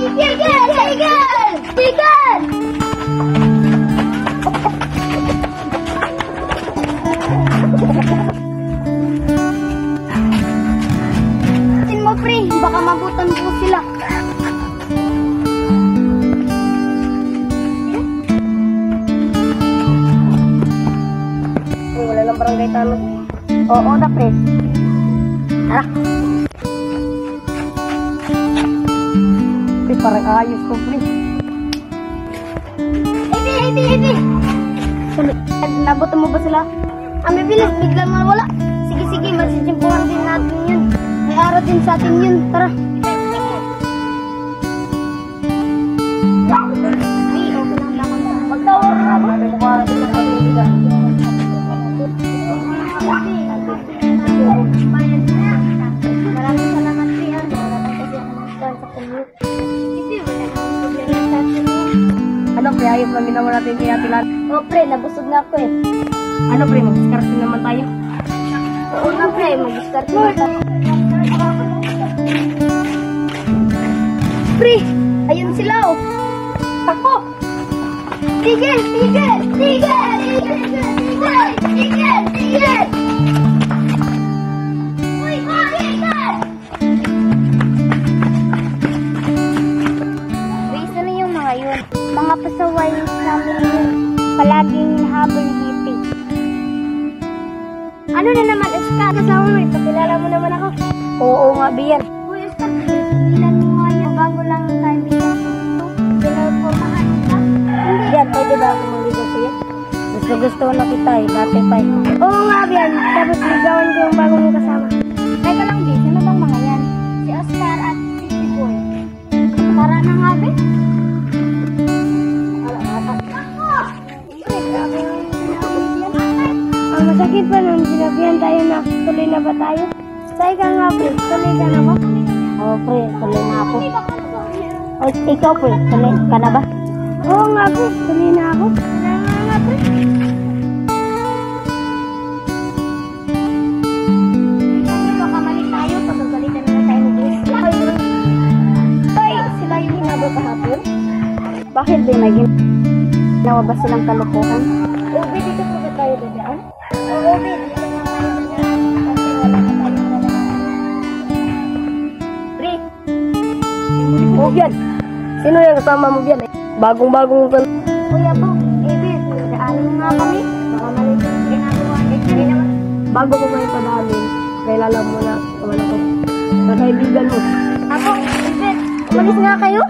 Tigil! Tigil! Tigil! Tin mo, pre. Baka mabutan po sila. Wala lang barangay tanong. Oo na, pre. Tara. Pre, parang ayos to, pre. Ebi! Nabutan mo ba sila? Bilis, biglang mawala. Sige, masisimpuhan din natin yun. May araw din sa atin yun. Tara. Magtawag na ba? Maraming salamat, pre. Kasi ako nagkaroon sa commute. Hindi, wala namang problema sa atin yun. Ano, pre, ayos lang ginawa natin kaya tilan. Pre, nabusog na ako eh. Ano, pre, mag-discard naman tayo. Oo na, pre, mag-start na tayo. Pre, ayun sila oh. Ako! Tigil! Uy, tigil! Isa na yung mga yun. Mga pasaway namin yun. Palaging habol hippie. Ano na naman, Eska? Kasama mo, ipakilala mo naman ako. Oo nga, Bian. Uy, Eska, pigilan mo nga yan. Bago lang tayo bigyan ito. Pinagpumahan ka. Hindi. Bian, pwede ba ako maligaw sa'yo? Gusto na kita eh, dati pa eh. Oo nga, Bian. Tapos ligawan ko yung bagong kasama. Teka lang, Bian. Sino bang mga yan? Si Oscar at si Tiboy. Para na nga, Bian. Ang masakit pa nung sinabihan tayo na tuloy na ba tayo? Say ka nga, pre. Tuloy ka na ba? Oo, pre, tuloy na ako. O, ikaw, pre, tuloy ka na ba? Oo nga, pre. Tuloy na ako. Kailangan nga, pre. Baka mali tayo. Pagagalitan na tayo ng Diyos. Tay, sila yung hinabot kahapon? Bakit din may ginawa ba silang kalokohan? Ubi, dito po ba tayo dadaan? Oo, Ubi, dito nga tayo dadaan. Kasi wala na tayo dadaan. Pre, Oo, Bian. Sino yung kasama mo, Bian? Bagong-bagong kan. Kuya po, Ubi, dadaanin nga kami. Baka mali yung ginagawa. Hindi naman. Bago ko kayo padahalin, kailangan mo na naman ako. Na kaibigan mo. Ako, Ubi, umalis nga kayo?